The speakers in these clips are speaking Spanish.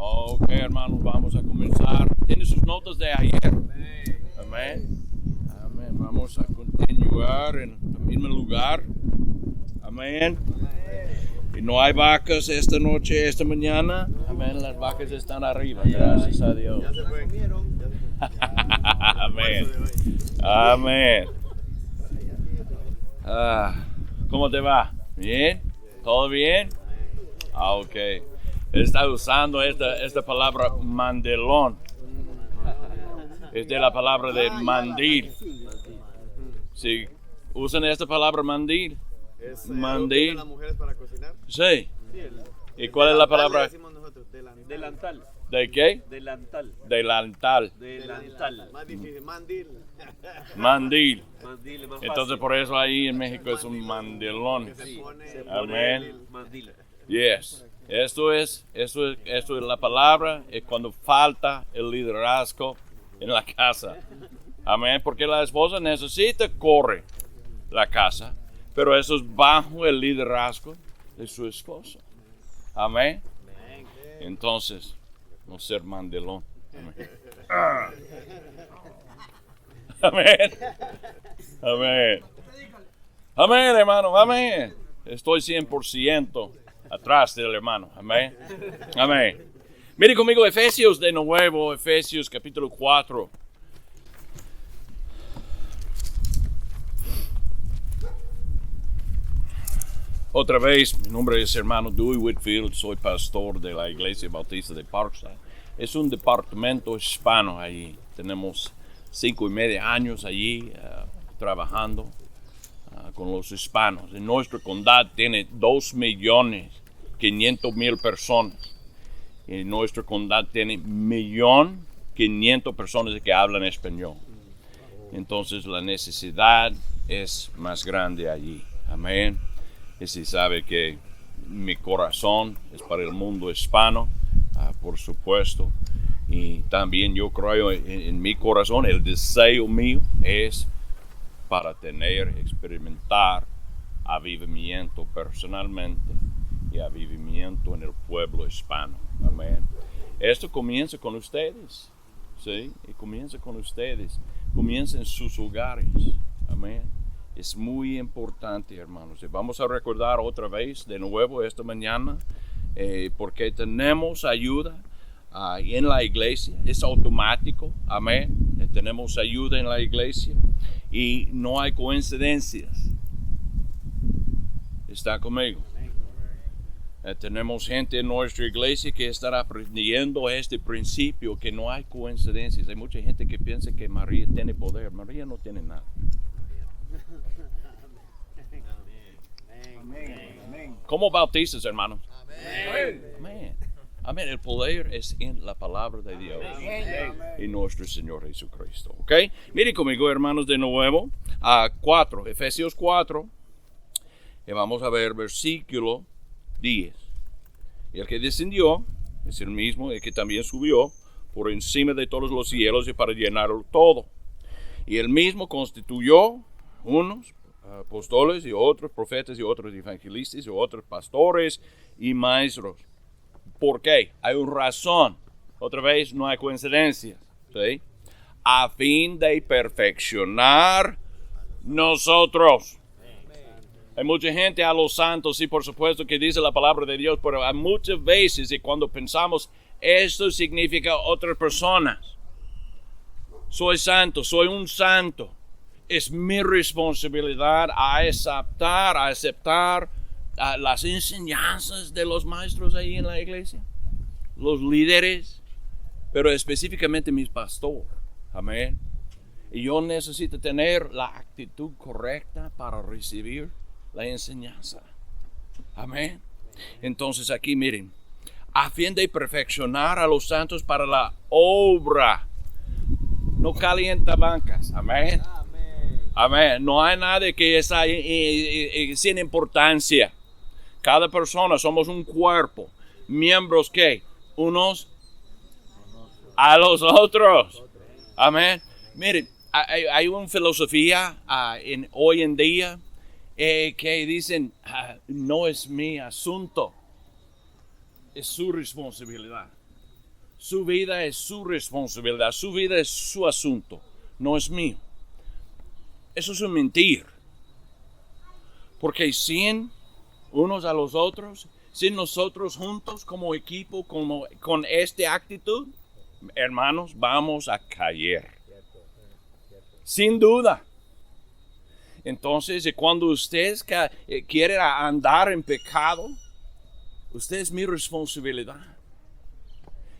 Ok, hermanos, vamos a comenzar. ¿Tiene sus notas de ayer? Amén. Amén. Vamos a continuar en el mismo lugar. Amén. Y no hay vacas esta noche, esta mañana. Amén. Las vacas están arriba. Gracias a Dios. Ya se comieron. Amén. Amén. ¿Cómo te va? ¿Bien? ¿Todo bien? Ok. Él está usando esta palabra mandelón. Es de la palabra de mandil. Sí. ¿Usan esta palabra mandil? Es Mandil. las mujeres para cocinar. Sí. ¿Y cuál es la palabra? Decimos nosotros, Delantal. ¿De qué? Delantal. Delantal. Delantal. Más difícil, mandil. Mandil. Mandil es más Entonces fácil. por eso ahí en México es un mandelón. Se pone Amén. Mandil. Yes. Esto es la palabra cuando falta el liderazgo en la casa. Amén. Porque la esposa necesita correr la casa, pero eso es bajo el liderazgo de su esposo. Amén. Entonces, no ser mandelón. Amén. Amén. Amén. Amén, hermano. Amén. Estoy 100% atrás del hermano. Amén. Amén. Mire conmigo Efesios de nuevo. Efesios capítulo 4. Otra vez, mi nombre es hermano Dewey Whitfield, soy pastor de la Iglesia Bautista de Parkside. Es un departamento hispano allí. Tenemos 5.5 años allí trabajando con los hispanos. En nuestro condado tiene 2.500.000 personas. En nuestro condado tiene 1.500.000 personas que hablan español. Entonces la necesidad es más grande allí. Amén. Y si sabe que mi corazón es para el mundo hispano, por supuesto. Y también yo creo en mi corazón, el deseo mío es para experimentar avivamiento personalmente y avivamiento en el pueblo hispano. Amén. Esto comienza con ustedes, ¿sí? Y comienza con ustedes. Comienza en sus hogares. Amén. Es muy importante, hermanos. Vamos a recordar otra vez, de nuevo, esta mañana, porque tenemos ayuda en la iglesia. Es automático, amén. Tenemos ayuda en la iglesia y no hay coincidencias. ¿Está conmigo? Tenemos gente en nuestra iglesia que estará aprendiendo este principio, que no hay coincidencias. Hay mucha gente que piensa que María tiene poder. María no tiene nada. ¿Cómo bautizas, hermanos? Amén. Amén. El poder es en la palabra de Dios y nuestro Señor Jesucristo. ¿Ok? Miren conmigo, hermanos, de nuevo a 4, Efesios 4. Y vamos a ver versículo 10. Y el que descendió es el mismo, el que también subió por encima de todos los cielos y para llenarlo todo. Y el mismo constituyó unos apóstoles y otros profetas y otros evangelistas y otros pastores y maestros. ¿Por qué? Hay una razón. Otra vez, no hay coincidencias. ¿Sí? A fin de perfeccionar nosotros. Hay mucha gente a los santos, sí, por supuesto que dice la palabra de Dios, pero hay muchas veces y cuando pensamos, esto significa otras personas. Soy santo, soy un santo. Es mi responsabilidad a aceptar las enseñanzas de los maestros ahí en la iglesia, los líderes, pero específicamente mis pastores. Amén. Y yo necesito tener la actitud correcta para recibir la enseñanza. Amén. Entonces aquí miren, a fin de perfeccionar a los santos para la obra. No calienta bancas. Amén. Amén. No hay nada que es sin importancia. Cada persona somos un cuerpo. Miembros que unos a los otros. Amén. Miren, hay una filosofía hoy en día que dicen, no es mi asunto, es su responsabilidad. Su vida es su responsabilidad, su vida es su asunto, no es mío. Eso es un mentir. Porque sin unos a los otros, sin nosotros juntos como equipo, con esta actitud, hermanos, vamos a caer. Sin duda. Entonces, cuando ustedes quieren andar en pecado, usted es mi responsabilidad.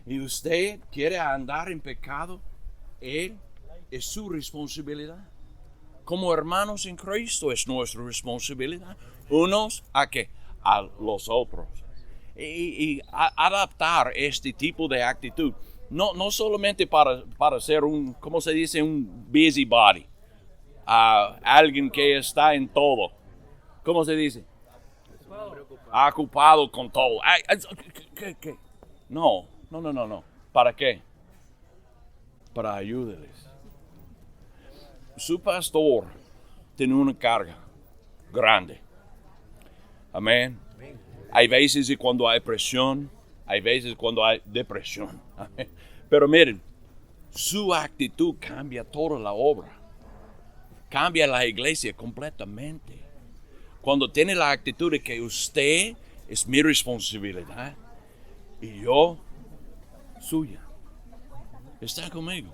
Y usted quiere andar en pecado, él es su responsabilidad. Como hermanos en Cristo es nuestra responsabilidad. Unos a los otros. Y adaptar este tipo de actitud. No solamente para ser un, ¿cómo se dice? Un busybody. Alguien que está en todo. ¿Cómo se dice? Ocupado con todo. ¿Qué? No. ¿Para qué? Para ayudarles. Su pastor tiene una carga grande. Amén. Hay veces cuando hay presión, hay veces cuando hay depresión. Amén. Pero miren, su actitud cambia toda la obra. Cambia la iglesia completamente. Cuando tiene la actitud de que usted es mi responsabilidad y yo suya. Está conmigo.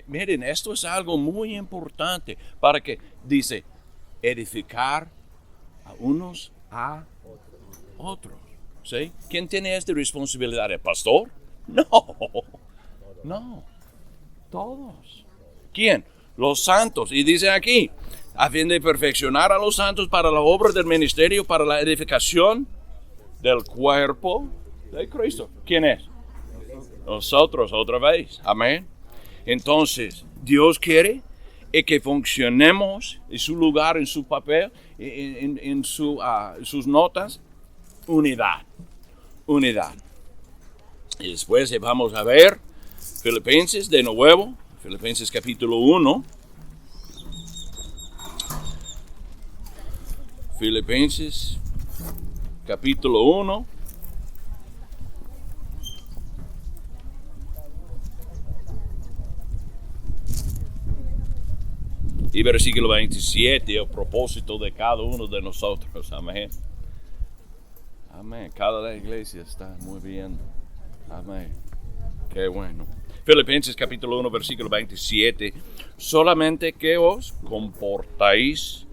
Miren, esto es algo muy importante para que, dice, edificar a unos a otros. ¿Sí? ¿Quién tiene esta responsabilidad? ¿El pastor? No. Todos. ¿Quién? Los santos. Y dice aquí, a fin de perfeccionar a los santos para la obra del ministerio, para la edificación del cuerpo de Cristo. ¿Quién es? Nosotros, otra vez. Amén. Entonces, Dios quiere que funcionemos en su lugar, en su papel, en sus notas, unidad. Y después vamos a ver Filipenses de nuevo, Filipenses capítulo 1. Filipenses capítulo 1. Y versículo 27, el propósito de cada uno de nosotros. Amén. Amén. Cada iglesia está muy bien. Amén. Qué bueno. Filipenses capítulo 1, versículo 27. Solamente que os comportáis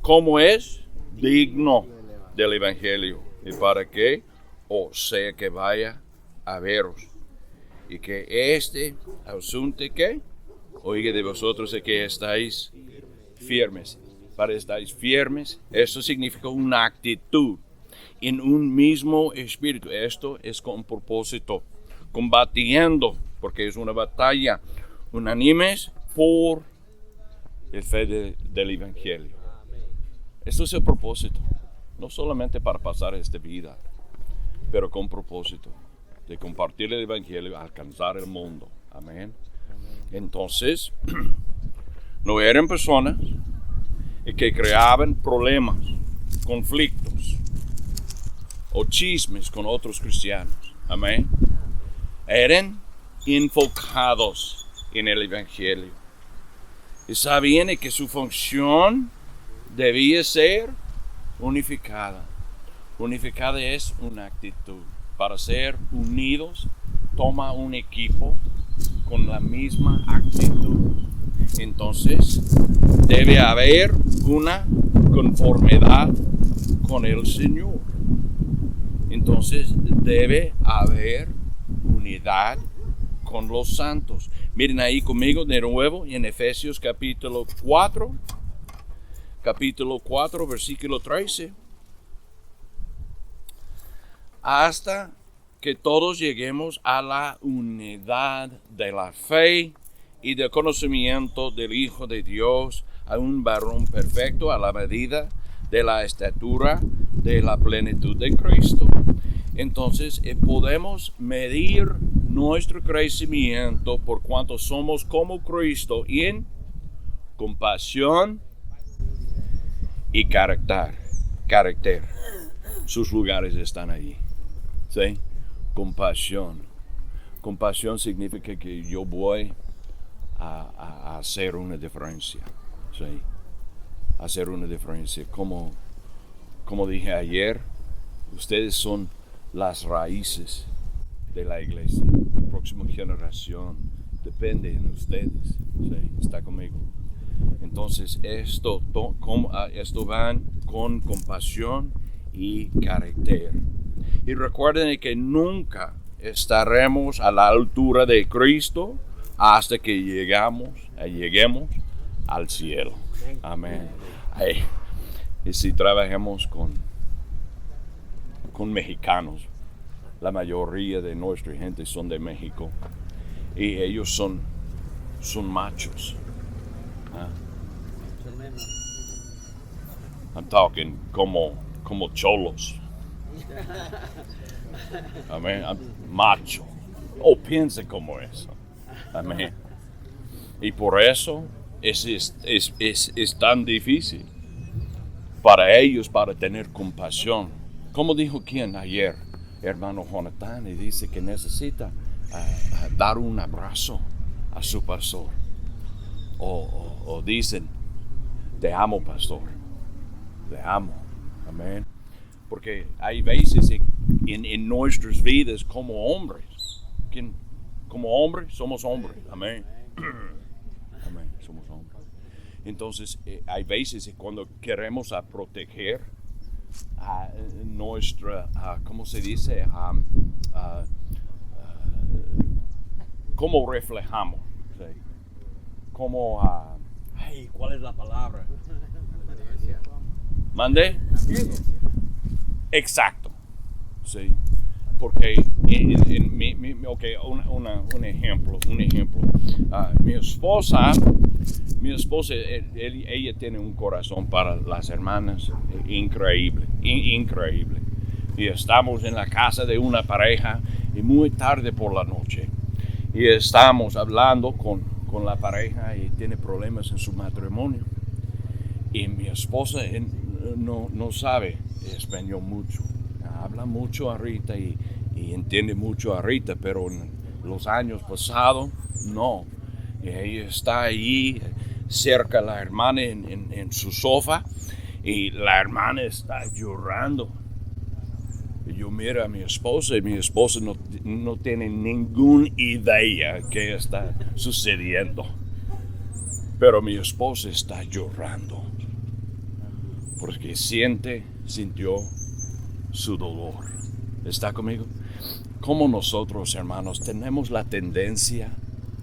como es digno del evangelio. Y para que os sea que vaya a veros. Y que este asunto que oiga de vosotros es que estáis firmes. Para estáis firmes, eso significa una actitud en un mismo espíritu. Esto es con propósito, combatiendo, porque es una batalla, unánimes por el fe del evangelio. Esto es el propósito, no solamente para pasar esta vida, pero con propósito de compartir el evangelio, alcanzar el mundo. Amén. Entonces, no eran personas que creaban problemas, conflictos o chismes con otros cristianos. Amén. Eran enfocados en el evangelio. Y sabían que su función debía ser unificada. Unificada es una actitud. Para ser unidos, toma un equipo con la misma actitud. Entonces, debe haber una conformidad con el Señor. Entonces, debe haber unidad con los santos. Miren ahí conmigo de nuevo en Efesios capítulo 4, versículo 13. Hasta que todos lleguemos a la unidad de la fe y del conocimiento del Hijo de Dios, a un varón perfecto a la medida de la estatura de la plenitud de Cristo. Entonces podemos medir nuestro crecimiento por cuanto somos como Cristo en compasión y carácter. Sus lugares están allí. ¿Sí? Compasión compasión significa que yo voy a hacer una diferencia. ¿Sí? Hacer una diferencia. Como dije ayer, ustedes son las raíces de la iglesia. La próxima generación depende de ustedes. ¿Sí? ¿Está conmigo? Entonces esto van con compasión y carácter. Y recuerden que nunca estaremos a la altura de Cristo hasta que lleguemos al cielo. Amén. Y si trabajamos con mexicanos, la mayoría de nuestra gente son de México y ellos son machos. I'm talking como cholos. Amén. Macho. Piensa como eso. Amén. Y por eso es tan difícil para ellos para tener compasión. Como dijo quien ayer, hermano Jonathan, y dice que necesita dar un abrazo a su pastor. O dicen, te amo, pastor. Te amo. Amén. Porque hay veces en nuestras vidas como hombres, como hombres somos hombres. Amén. Amén. Somos hombres. Entonces hay veces cuando queremos proteger a nuestra, ¿cómo se dice? ¿Cómo reflejamos? ¿Sí? ¿Cómo? ¿Cuál es la palabra? ¿Mande? Exacto. Sí. Porque un ejemplo. Mi esposa, ella tiene un corazón para las hermanas increíble. Y estamos en la casa de una pareja y muy tarde por la noche. Y estamos hablando con la pareja y tiene problemas en su matrimonio. Y mi esposa no sabe español mucho. Habla mucho ahorita y entiende mucho ahorita, pero en los años pasados no. Y ella está ahí cerca de la hermana en su sofá y la hermana está llorando. Y yo miro a mi esposa y mi esposa no tiene ninguna idea qué está sucediendo. Pero mi esposa está llorando porque sintió su dolor. ¿Está conmigo? Como nosotros, hermanos, tenemos la tendencia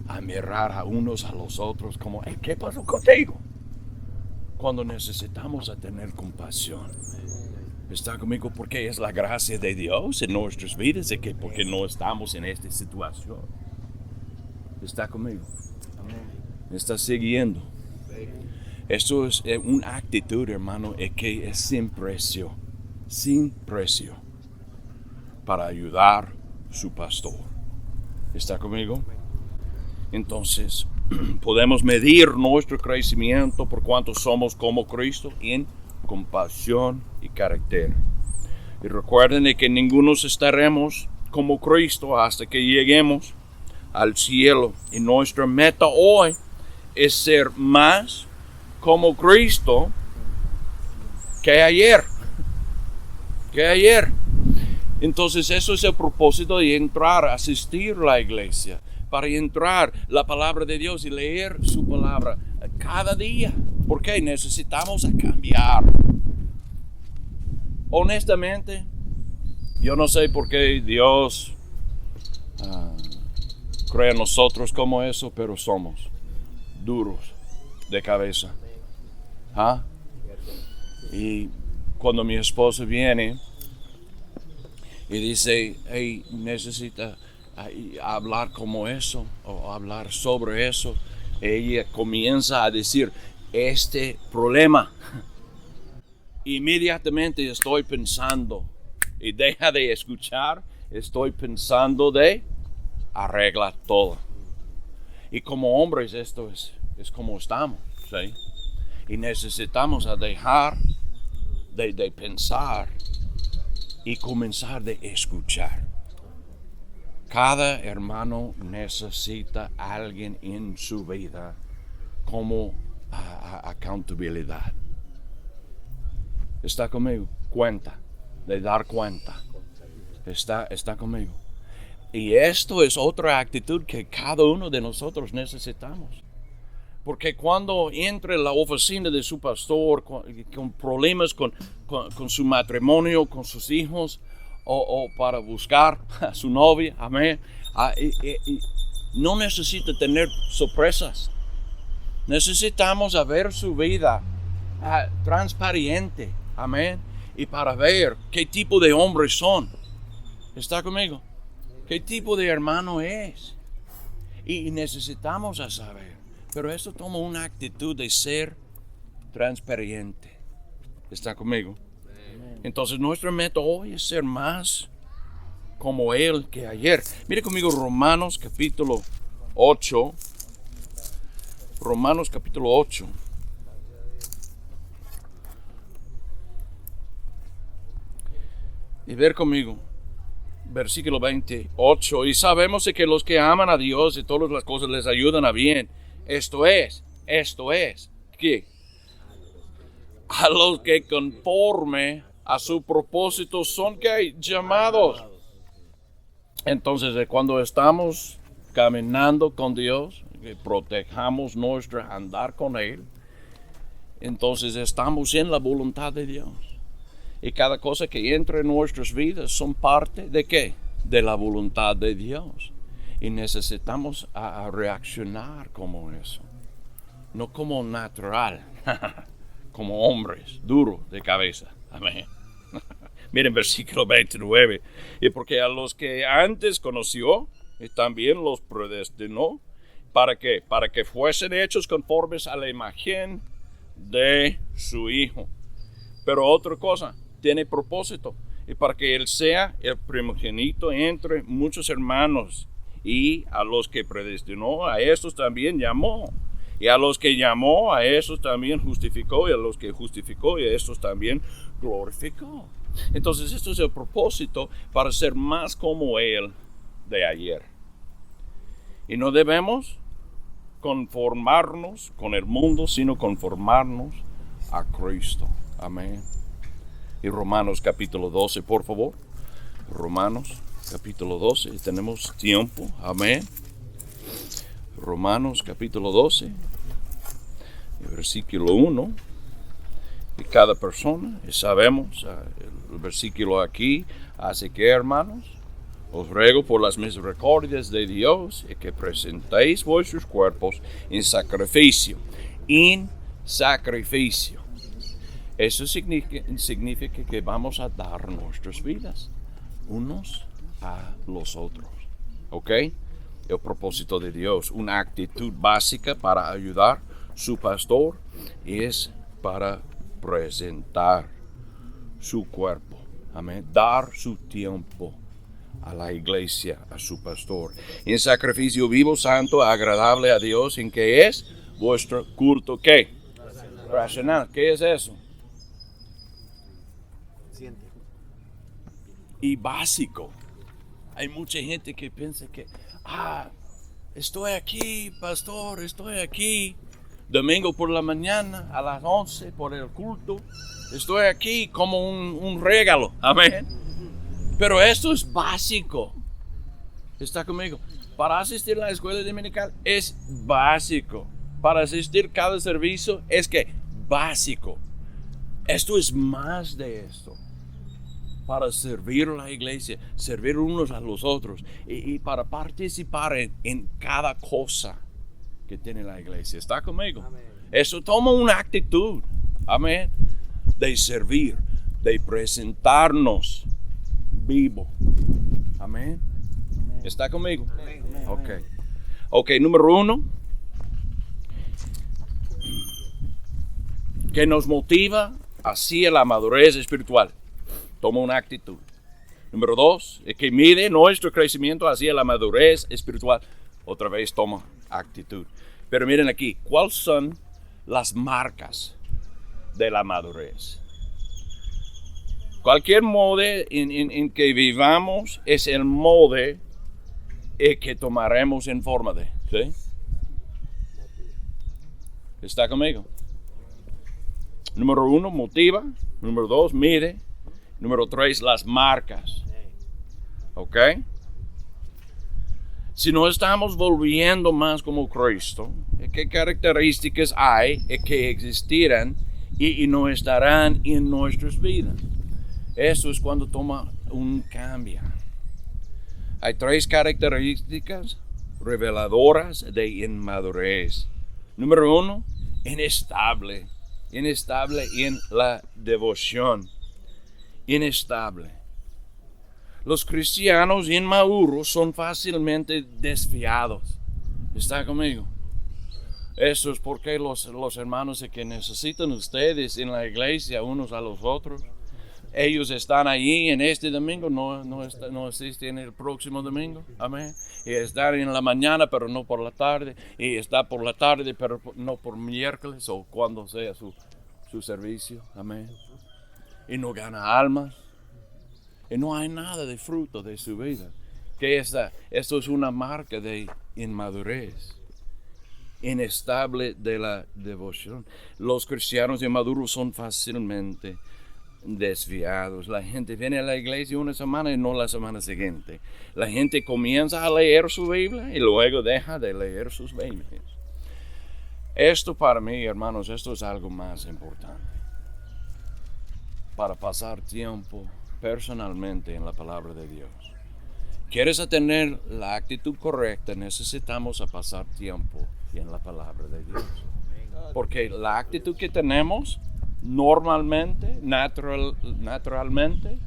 a mirar a unos a los otros como, ¿qué pasó contigo? Cuando necesitamos tener compasión. ¿Está conmigo? Porque es la gracia de Dios en nuestras vidas de que porque no estamos en esta situación. ¿Está conmigo? ¿Me está siguiendo? Esto es una actitud, hermano, que es sin precio para ayudar a su pastor. ¿Está conmigo? Entonces, podemos medir nuestro crecimiento por cuánto somos como Cristo en compasión y carácter. Y recuerden que ninguno estaremos como Cristo hasta que lleguemos al cielo. Y nuestra meta hoy es ser más como Cristo que ayer. Entonces eso es el propósito de entrar, asistir a la iglesia, para entrar la palabra de Dios y leer su palabra cada día, porque necesitamos cambiar. Honestamente, yo no sé por qué Dios crea en nosotros como eso, pero somos duros de cabeza. Y cuando mi esposa viene y dice, necesita hablar como eso o hablar sobre eso, ella comienza a decir, este problema. Inmediatamente estoy pensando, y deja de escuchar, estoy pensando de arreglar todo. Y como hombres esto es como estamos, ¿sí? Y necesitamos dejar de pensar y comenzar de escuchar. Cada hermano necesita a alguien en su vida como accountabilidad. ¿Está conmigo? Cuenta, de dar cuenta. Está conmigo. Y esto es otra actitud que cada uno de nosotros necesitamos. Porque cuando entre en la oficina de su pastor con problemas con su matrimonio, con sus hijos, o para buscar a su novia, amén, no necesita tener sorpresas. Necesitamos ver su vida transparente, amén, y para ver qué tipo de hombres son. ¿Está conmigo? ¿Qué tipo de hermano es? Y necesitamos saber. Pero esto toma una actitud de ser transparente. ¿Está conmigo? Entonces nuestra meta hoy es ser más como Él que ayer. Mire conmigo Romanos capítulo 8. Romanos capítulo 8. Y ver conmigo. Versículo 28. Y sabemos que los que aman a Dios y todas las cosas les ayudan a bien. Esto es, ¿qué? A los que conforme a su propósito son ¿qué? Llamados. Entonces, cuando estamos caminando con Dios, que protejamos nuestro andar con Él, entonces estamos en la voluntad de Dios. Y cada cosa que entra en nuestras vidas son parte ¿de qué? De la voluntad de Dios. Y necesitamos a reaccionar como eso. No como natural, como hombres, duros de cabeza. Amén. Miren versículo 29. Y porque a los que antes conoció, y también los predestinó, ¿para qué? Para que fuesen hechos conformes a la imagen de su Hijo. Pero otra cosa, tiene propósito. Y para que Él sea el primogénito entre muchos hermanos. Y a los que predestinó, a estos también llamó. Y a los que llamó, a estos también justificó. Y a los que justificó, y a estos también glorificó. Entonces esto es el propósito para ser más como Él de ayer. Y no debemos conformarnos con el mundo, sino conformarnos a Cristo. Amén. Y Romanos capítulo 12, por favor. Romanos capítulo 12, tenemos tiempo, amén. Romanos capítulo 12, versículo 1. Y cada persona, sabemos, el versículo aquí hace que, hermanos, os ruego por las misericordias de Dios y que presentéis vuestros cuerpos en sacrificio. En sacrificio. Eso significa que vamos a dar nuestras vidas unos a los otros. ¿Ok? El propósito de Dios, una actitud básica para ayudar a su pastor es para presentar su cuerpo. Amén. Dar su tiempo a la iglesia, a su pastor. En sacrificio vivo, santo, agradable a Dios, en que es vuestro culto. ¿Qué? Racional. ¿Qué es eso? Siente. Y básico. Hay mucha gente que piensa que, estoy aquí, pastor, estoy aquí, domingo por la mañana a las 11 por el culto, estoy aquí como un regalo, amén. Pero esto es básico. ¿Está conmigo? Para asistir a la escuela dominical es básico. Para asistir cada servicio es que básico. Esto es más de esto. Para servir a la iglesia, servir unos a los otros y para participar en cada cosa que tiene la iglesia. ¿Está conmigo? Amén. Eso toma una actitud, amén, de servir, de presentarnos vivo. Amén. ¿Está conmigo? Amén. Ok, número 1. Que nos motiva hacia la madurez espiritual. Toma una actitud. Número 2, que mide nuestro crecimiento hacia la madurez espiritual. Otra vez toma actitud. Pero miren aquí, ¿cuáles son las marcas de la madurez? Cualquier modo en que vivamos es el modo que tomaremos en forma de. ¿Sí? ¿Está conmigo? Número 1, motiva. Número 2, mide. Número 3, las marcas. ¿Ok? Si no estamos volviendo más como Cristo, ¿qué características hay que existirán y no estarán en nuestras vidas? Eso es cuando toma un cambio. Hay 3 características reveladoras de inmadurez. Número 1, inestable en la devoción. Inestable. Los cristianos inmaduros son fácilmente desviados. ¿Está conmigo? Eso es porque los hermanos que necesitan ustedes en la iglesia unos a los otros, ellos están allí en este domingo, no existen el próximo domingo. Amén. Y están en la mañana, pero no por la tarde. Y está por la tarde, pero no por miércoles o cuando sea su servicio. Amén. Y no gana almas. Y no hay nada de fruto de su vida. Esto es una marca de inmadurez. Inestable de la devoción. Los cristianos inmaduros son fácilmente desviados. La gente viene a la iglesia una semana y no la semana siguiente. La gente comienza a leer su Biblia y luego deja de leer sus Biblias. Esto para mí, hermanos, esto es algo más importante. Para pasar tiempo personalmente en la palabra de Dios. ¿Quieres tener la actitud correcta? Necesitamos pasar tiempo en la palabra de Dios. Porque la actitud que tenemos normalmente, naturalmente,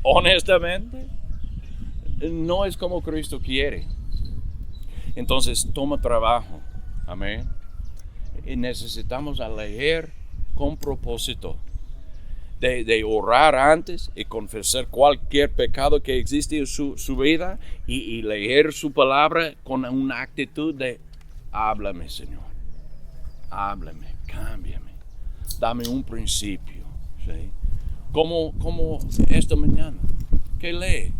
honestamente, no es como Cristo quiere. Entonces toma trabajo. Amén. Y necesitamos leer con propósito. De orar antes y confesar cualquier pecado que existe en su vida y leer su palabra con una actitud de háblame, Señor, háblame, cámbiame, dame un principio, ¿sí? Como esta mañana, ¿qué lee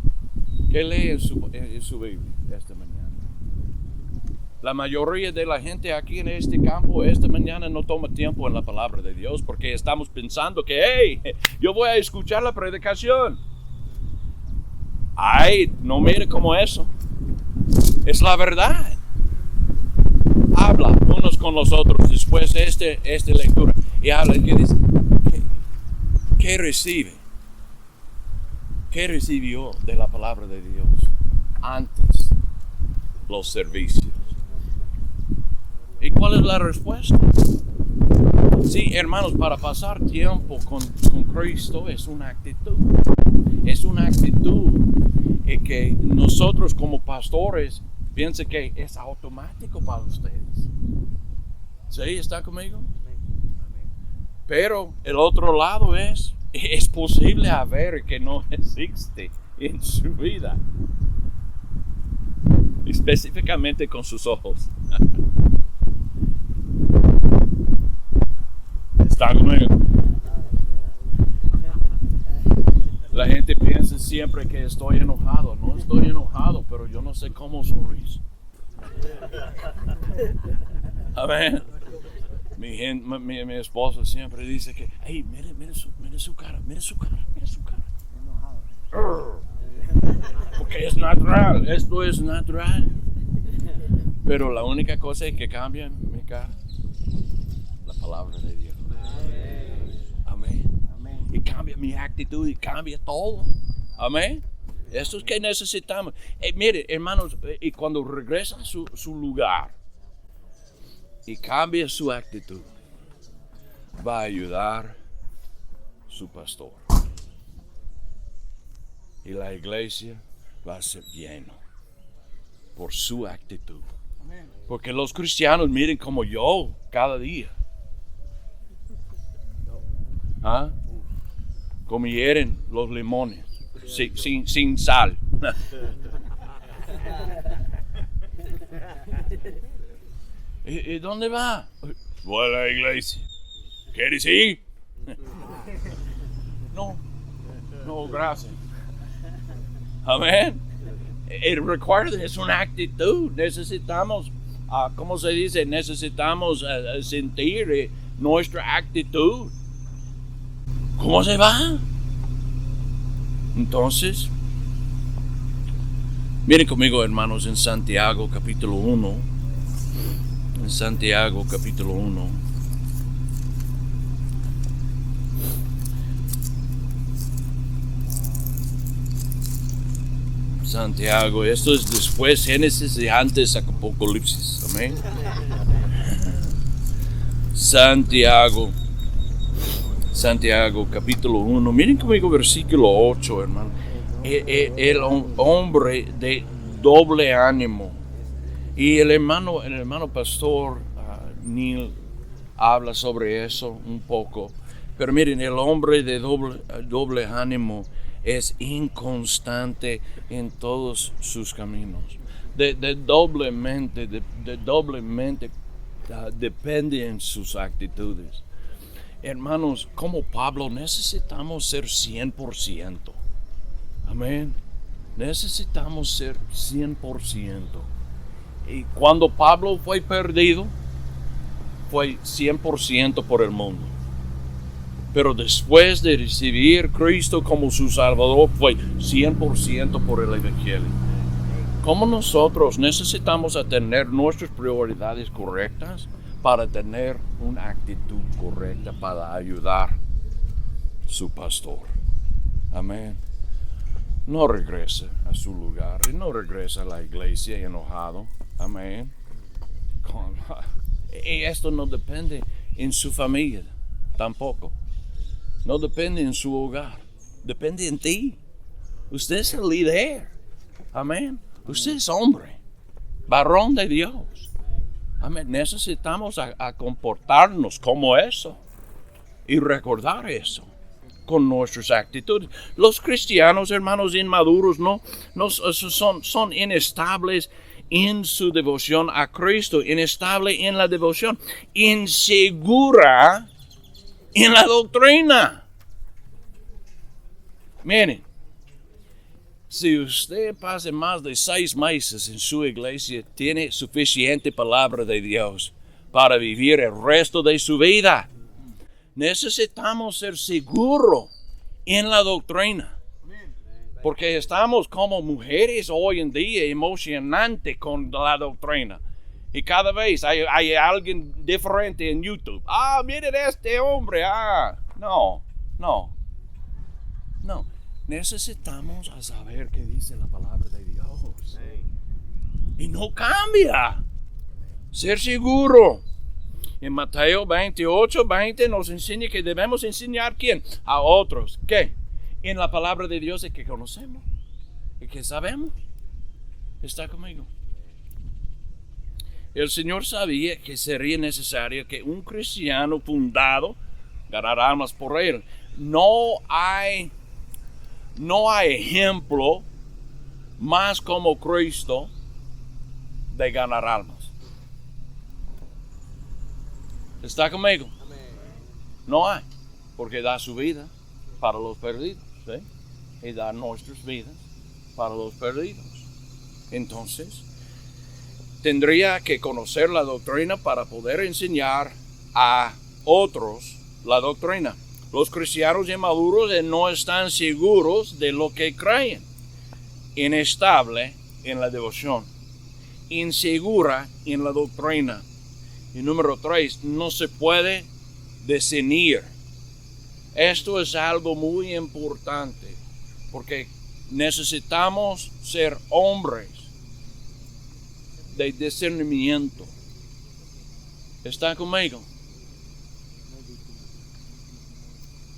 en su Biblia esta mañana? La mayoría de la gente aquí en este campo esta mañana no toma tiempo en la palabra de Dios porque estamos pensando que, hey, yo voy a escuchar la predicación. Ay, no mire como eso. Es la verdad. Habla unos con los otros después de esta lectura y habla y dice, ¿qué recibe? ¿Qué recibió de la palabra de Dios antes los servicios? ¿Y cuál es la respuesta? Sí, hermanos, para pasar tiempo con Cristo es una actitud. Es una actitud que nosotros como pastores piensen que es automático para ustedes. ¿Sí? ¿Está conmigo? Pero el otro lado es posible ver que no existe en su vida. Específicamente con sus ojos. ¿Está conmigo? La gente piensa siempre que estoy enojado. No estoy enojado, pero yo no sé cómo sonreír. Amén. Mi esposa siempre dice que, hey, mire su cara. Porque es natural, esto es natural. Pero la única cosa que cambia en mi cara, la palabra de Dios. Amén. Y cambia mi actitud y cambia todo. Amén. Esto es que necesitamos. Mire, hermanos, y cuando regresa a su lugar y cambia su actitud, va a ayudar su pastor. Y la iglesia va a ser lleno por su actitud. Porque los cristianos miren como yo cada día. ¿Ah? Comieron los limones sin sal. ¿Y dónde va? Voy a la iglesia. ¿Quieres ir? No, gracias. Amén. Recuerden, es una actitud. Necesitamos, ¿cómo se dice? Necesitamos sentir nuestra actitud. ¿Cómo se va? Entonces, miren conmigo, hermanos, en Santiago capítulo 1. En Santiago capítulo 1. Santiago, esto es después Génesis y antes Apocalipsis. Amén. Santiago capítulo 1. Miren conmigo versículo 8, hermano. El hombre de doble ánimo. Y el hermano pastor Neil habla sobre eso un poco. Pero miren, el hombre de doble ánimo es inconstante en todos sus caminos. Doblemente depende en sus actitudes. Hermanos, como Pablo, necesitamos ser 100%. Amén. Necesitamos ser 100%. Y cuando Pablo fue perdido, fue 100% por el mundo. Pero después de recibir a Cristo como su Salvador, fue 100% por el Evangelio. Como nosotros necesitamos tener nuestras prioridades correctas para tener una actitud correcta para ayudar a su pastor. Amén. No regrese a su lugar y no regrese a la iglesia enojado. Amén. Y esto no depende en su familia tampoco. No depende en su hogar. Depende en ti. Usted es el líder. Amén. Usted es hombre. Varón de Dios. Amén. Necesitamos a comportarnos como eso. Y recordar eso con nuestras actitudes. Los cristianos, hermanos inmaduros, son inestables en su devoción a Cristo. Inestable en la devoción. Insegura en la doctrina. Miren, si usted pasa más de 6 meses en su iglesia, tiene suficiente palabra de Dios para vivir el resto de su vida. Necesitamos ser seguros en la doctrina. Porque estamos como mujeres hoy en día emocionantes con la doctrina. Y cada vez hay alguien diferente en YouTube. Miren este hombre. No. Necesitamos saber qué dice la palabra de Dios. Y no cambia. Ser seguro. En Mateo 28:20 nos enseña que debemos enseñar ¿quién? A otros. ¿Qué? En la palabra de Dios es que conocemos. Y que sabemos. ¿Está conmigo? El Señor sabía que sería necesario que un cristiano fundado ganara almas por Él. No hay ejemplo más como Cristo de ganar almas. ¿Está conmigo? Amén. No hay, porque da su vida para los perdidos, ¿sí? Y da nuestras vidas para los perdidos. Entonces, tendría que conocer la doctrina para poder enseñar a otros la doctrina. Los cristianos inmaduros no están seguros de lo que creen. Inestable en la devoción. Insegura en la doctrina. Y número 3, no se puede discernir. Esto es algo muy importante. Porque necesitamos ser hombres de discernimiento. ¿Está conmigo?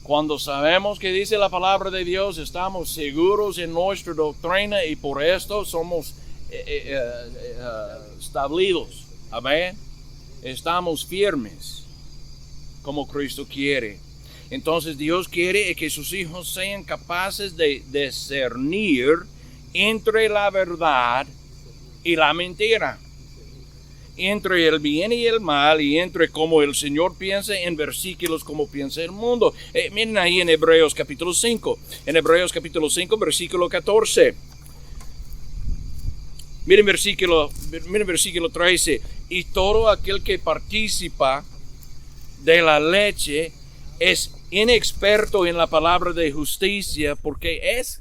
Cuando sabemos que dice la palabra de Dios, estamos seguros en nuestra doctrina y por esto somos establecidos. Amén. Estamos firmes como Cristo quiere. Entonces Dios quiere que sus hijos sean capaces de discernir entre la verdad y la mentira, entre el bien y el mal, y entre cómo el Señor piensa en versículos como piensa el mundo. Miren ahí en Hebreos capítulo 5. En Hebreos capítulo 5, versículo 14. Miren versículo 13. Y todo aquel que participa de la leche es inexperto en la palabra de justicia porque es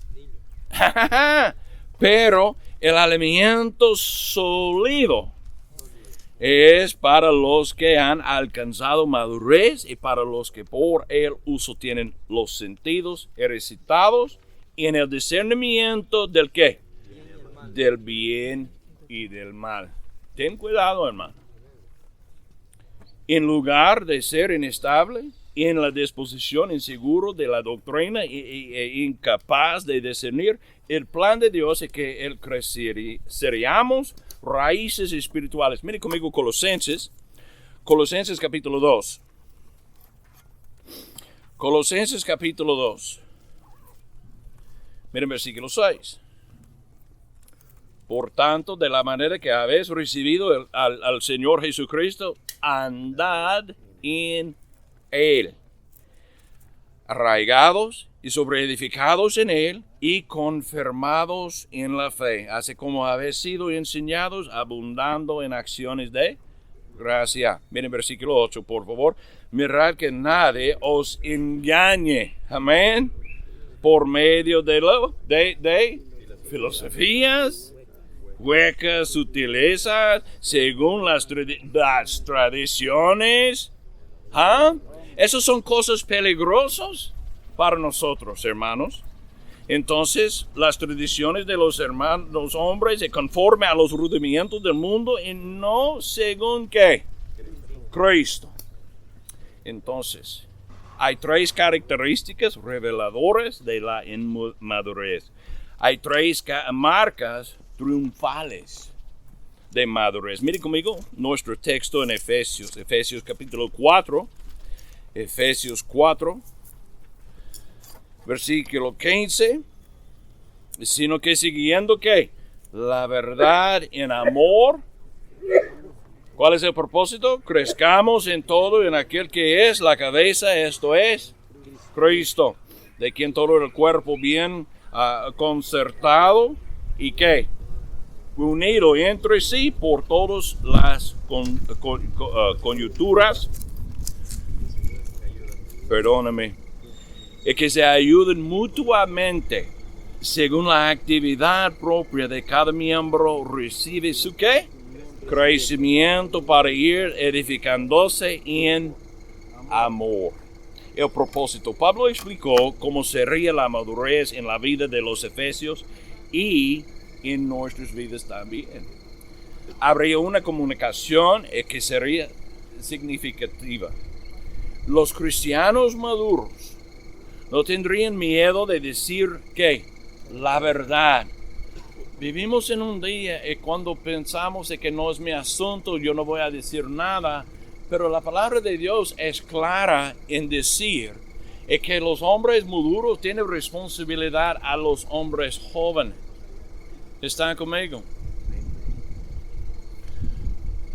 pero el alimento sólido es para los que han alcanzado madurez y para los que por el uso tienen los sentidos ejercitados en el discernimiento del ¿qué? Del bien y del mal. Ten cuidado, hermano. En lugar de ser inestable en la disposición inseguro de la doctrina e incapaz de discernir, el plan de Dios es que Él seríamos raíces espirituales. Mire conmigo Colosenses capítulo 2. Colosenses capítulo 2. Miren versículo 6. Por tanto, de la manera que habéis recibido al Señor Jesucristo, andad en Él, arraigados y sobreedificados en Él y confirmados en la fe, así como habéis sido enseñados, abundando en acciones de gracia. Miren versículo 8, por favor. Mirad que nadie os engañe, amén, por medio de filosofías huecas, sutilezas, según las tradiciones. Esas son cosas peligrosas para nosotros, hermanos. Entonces, las tradiciones de los hombres se conforman a los rudimentos del mundo y no según ¿qué? Cristo. Entonces, hay tres características reveladoras de la inmadurez. Hay tres marcas triunfales de madurez. Mire conmigo nuestro texto en Efesios capítulo 4, Efesios 4, versículo 15, sino que siguiendo ¿qué? La verdad en amor. ¿Cuál es el propósito? Crezcamos en todo en aquel que es la cabeza, esto es Cristo, de quien todo el cuerpo bien concertado y ¿qué? Unido entre sí por todas las coyunturas, perdóname, y que se ayuden mutuamente según la actividad propia de cada miembro recibe su ¿qué? Crecimiento para ir edificándose en amor. El propósito. Pablo explicó cómo sería la madurez en la vida de los efesios y en nuestras vidas también. Habría una comunicación que sería significativa. Los cristianos maduros no tendrían miedo de decir que la verdad. Vivimos en un día cuando pensamos que no es mi asunto, yo no voy a decir nada, pero la palabra de Dios es clara en decir que los hombres maduros tienen responsabilidad a los hombres jóvenes. ¿Están conmigo?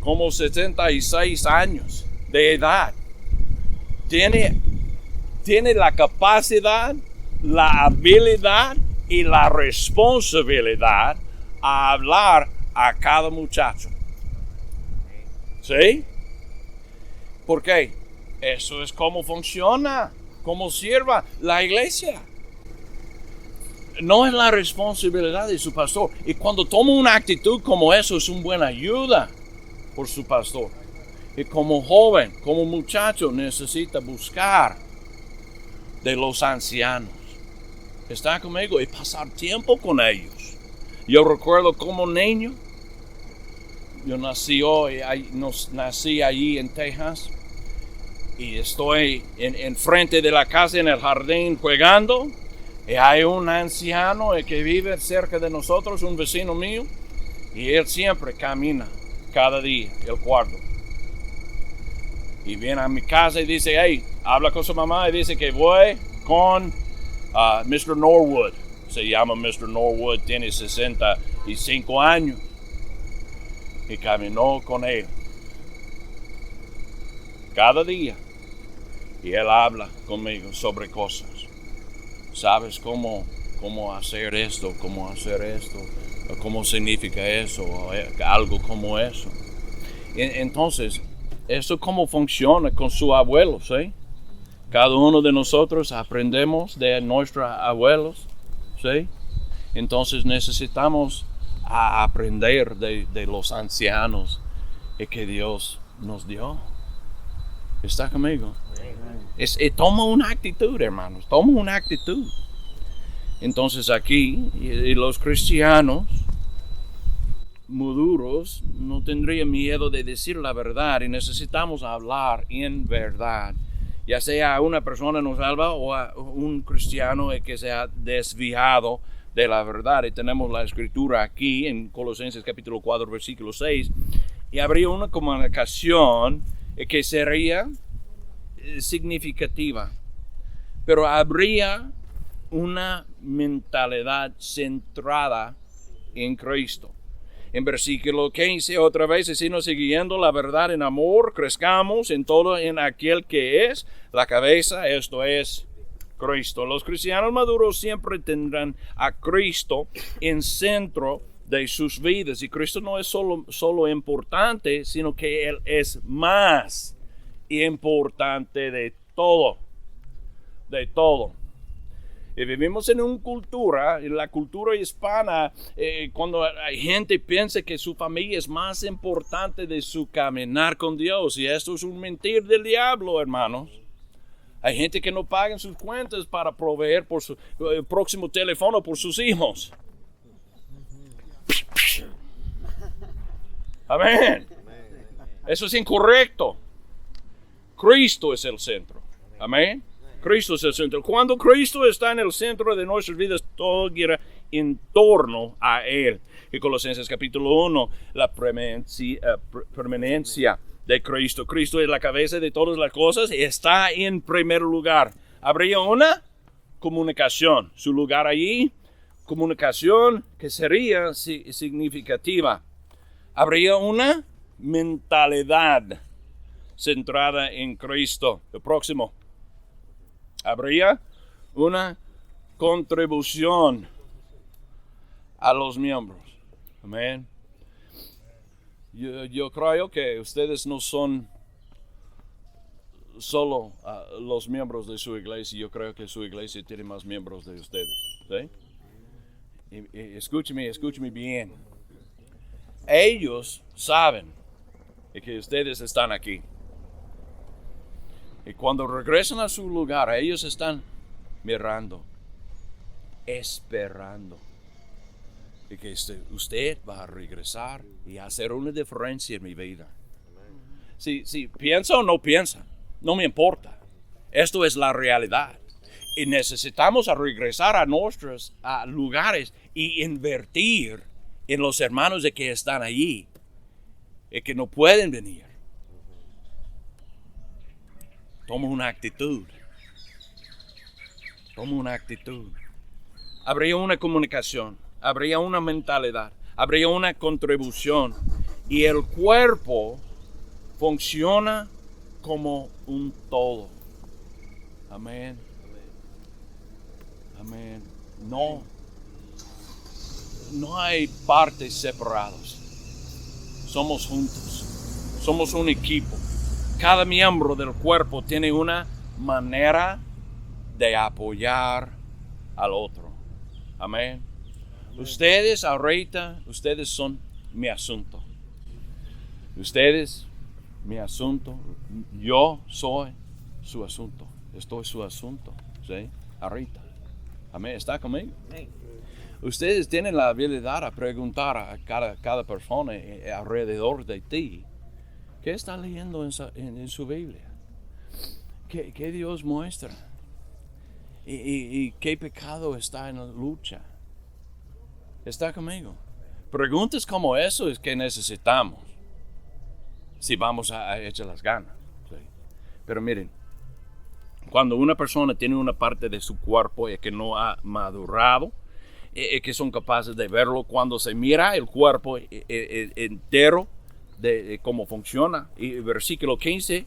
Como 76 años de edad. Tiene la capacidad, la habilidad y la responsabilidad a hablar a cada muchacho. ¿Sí? ¿Por qué? Eso es cómo funciona, cómo sirva la iglesia. No es la responsabilidad de su pastor. Y cuando toma una actitud como eso, es una buena ayuda por su pastor. Y como joven, como muchacho, necesita buscar de los ancianos. ¿Están conmigo? Y pasar tiempo con ellos. Yo recuerdo como niño, yo nací allí en Texas. Y estoy en frente de la casa en el jardín jugando. Y hay un anciano que vive cerca de nosotros, un vecino mío. Y él siempre camina cada día el cuarto. Y viene a mi casa y dice, hey, habla con su mamá y dice que voy con Mr. Norwood. Se llama Mr. Norwood, tiene 65 años. Y caminó con él cada día. Y él habla conmigo sobre cosas. ¿Sabes cómo hacer esto? ¿Cómo hacer esto? ¿Cómo significa eso? O algo como eso. Entonces, ¿eso cómo funciona con sus abuelos? ¿Sí? Cada uno de nosotros aprendemos de nuestros abuelos. ¿Sí? Entonces necesitamos aprender de los ancianos que Dios nos dio. ¿Está conmigo? Toma una actitud, hermanos. Toma una actitud. Entonces aquí, y los cristianos maduros no tendrían miedo de decir la verdad y necesitamos hablar en verdad. Ya sea una persona no salva o un cristiano que se ha desviado de la verdad. Y tenemos la escritura aquí en Colosenses capítulo 4, versículo 6. Y habría una comunicación que sería significativa. Pero habría una mentalidad centrada en Cristo. En versículo 15, otra vez, sino siguiendo la verdad en amor, crezcamos en todo en aquel que es la cabeza, esto es Cristo. Los cristianos maduros siempre tendrán a Cristo en centro de sus vidas. Y Cristo no es solo importante, sino que Él es más importante de todo. De todo. Y vivimos en una cultura, en la cultura hispana, cuando hay gente que piensa que su familia es más importante de su caminar con Dios. Y esto es un mentir del diablo, hermanos. Hay gente que no paga sus cuentas para proveer por su próximo teléfono por sus hijos. Amén. Eso es incorrecto. Cristo es el centro. Amén. Cristo es el centro. Cuando Cristo está en el centro de nuestras vidas, todo gira en torno a Él. Y Colosenses capítulo 1, la preeminencia de Cristo. Cristo es la cabeza de todas las cosas y está en primer lugar. Habría una comunicación. Su lugar allí, comunicación que sería significativa. Habría una mentalidad centrada en Cristo. El próximo. Habría una contribución a los miembros. Amén. Yo creo que ustedes no son solo los miembros de su iglesia. Yo creo que su iglesia tiene más miembros de ustedes. ¿Sí? Y escúcheme bien. Ellos saben que ustedes están aquí. Y cuando regresan a su lugar, ellos están mirando, esperando. Y que usted va a regresar y hacer una diferencia en mi vida. Si piensa o no piensa, no me importa. Esto es la realidad. Y necesitamos regresar a nuestros lugares y invertir en los hermanos de que están allí y que no pueden venir. Toma una actitud. Toma una actitud. Habría una comunicación. Habría una mentalidad. Habría una contribución. Y el cuerpo funciona como un todo. Amén. Amén. No hay partes separadas. Somos juntos. Somos un equipo. Cada miembro del cuerpo tiene una manera de apoyar al otro. Amén. Ustedes ahorita, ustedes son mi asunto. Ustedes, mi asunto. Yo soy su asunto. Estoy su asunto. ¿Sí? Ahorita. Amén. ¿Está conmigo? Sí. Ustedes tienen la habilidad a preguntar a cada persona alrededor de ti. ¿Qué está leyendo en su Biblia? ¿Qué Dios muestra? ¿Y qué pecado está en la lucha? ¿Está conmigo? Preguntas como eso es que necesitamos. Si vamos a echar las ganas. ¿Sí? Pero miren, cuando una persona tiene una parte de su cuerpo que no ha madurado, que son capaces de verlo cuando se mira el cuerpo entero, de cómo funciona. Y el versículo 15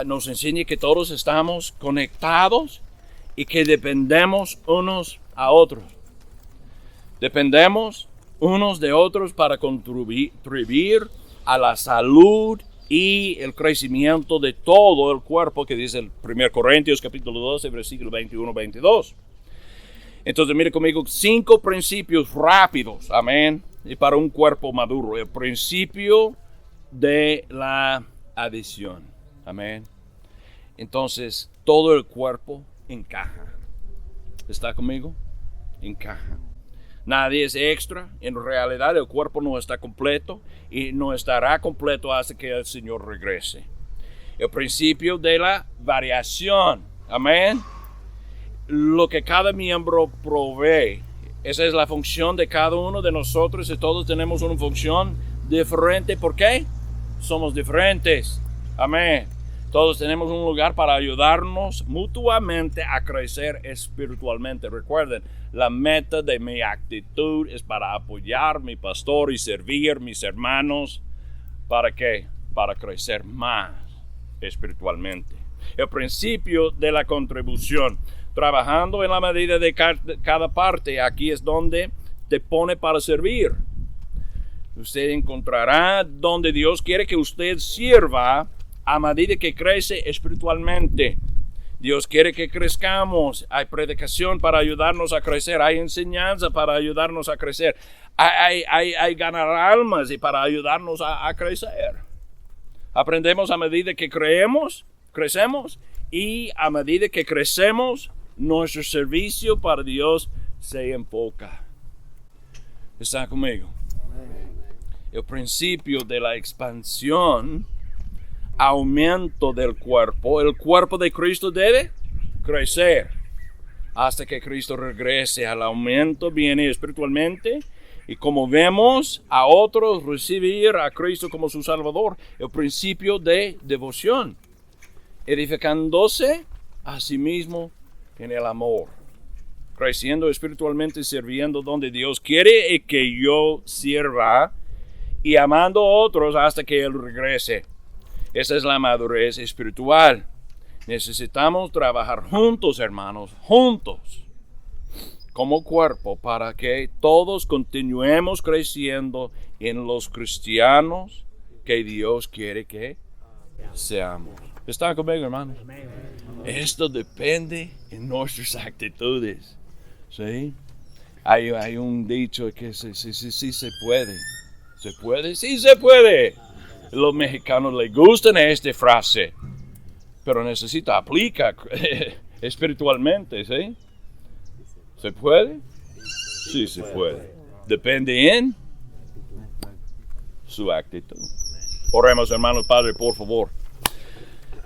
nos enseña que todos estamos conectados y que dependemos unos a otros. Dependemos unos de otros para contribuir a la salud y el crecimiento de todo el cuerpo, que dice el 1 Corintios capítulo 12, versículo 21-22. Entonces, mire conmigo, 5 principios rápidos, amén, y para un cuerpo maduro. El principio de la adición, amén. Entonces, todo el cuerpo encaja. ¿Está conmigo? Encaja. Nadie es extra. En realidad, el cuerpo no está completo y no estará completo hasta que el Señor regrese. El principio de la variación, amén. Lo que cada miembro provee, esa es la función de cada uno de nosotros, y todos tenemos una función diferente. ¿Por qué? Somos diferentes. Amén. Todos tenemos un lugar para ayudarnos mutuamente a crecer espiritualmente. Recuerden, la meta de mi actitud es para apoyar a mi pastor y servir a mis hermanos. ¿Para qué? Para crecer más espiritualmente. El principio de la contribución. Trabajando en la medida de cada parte, aquí es donde te pone para servir. Usted encontrará donde Dios quiere que usted sirva a medida que crece espiritualmente. Dios quiere que crezcamos. Hay predicación para ayudarnos a crecer. Hay enseñanza para ayudarnos a crecer. Hay ganar almas y para ayudarnos a crecer. Aprendemos a medida que crecemos, y a medida que crecemos, nuestro servicio para Dios se enfoca. ¿Está conmigo? El principio de la expansión, aumento del cuerpo. El cuerpo de Cristo debe crecer hasta que Cristo regrese. Al aumento viene espiritualmente, y como vemos a otros recibir a Cristo como su Salvador. El principio de devoción, edificándose a sí mismo en el amor, creciendo espiritualmente, sirviendo donde Dios quiere que yo sirva, y amando a otros hasta que Él regrese. Esa es la madurez espiritual. Necesitamos trabajar juntos, hermanos, juntos, como cuerpo, para que todos continuemos creciendo en los cristianos que Dios quiere que seamos. ¿Están conmigo, hermanos? Esto depende en nuestras actitudes. ¿Sí? Hay un dicho que sí se puede. ¿Se puede? Sí se puede. Los mexicanos les gustan esta frase, pero necesita aplicar espiritualmente, ¿sí? ¿Se puede? Sí se puede. Depende en su actitud. Oremos, hermanos. Padre, por favor,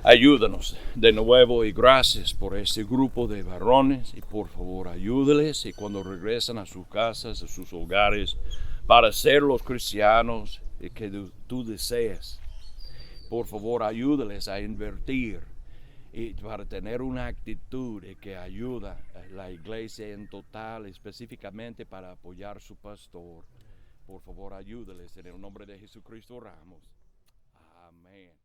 ayúdanos de nuevo, y gracias por este grupo de varones, y por favor ayúdales, y cuando regresan a sus casas, a sus hogares, para ser los cristianos que tú deseas. Por favor ayúdales a invertir y para tener una actitud que ayuda a la iglesia en total, específicamente para apoyar a su pastor. Por favor ayúdales, en el nombre de Jesucristo oramos. Amén.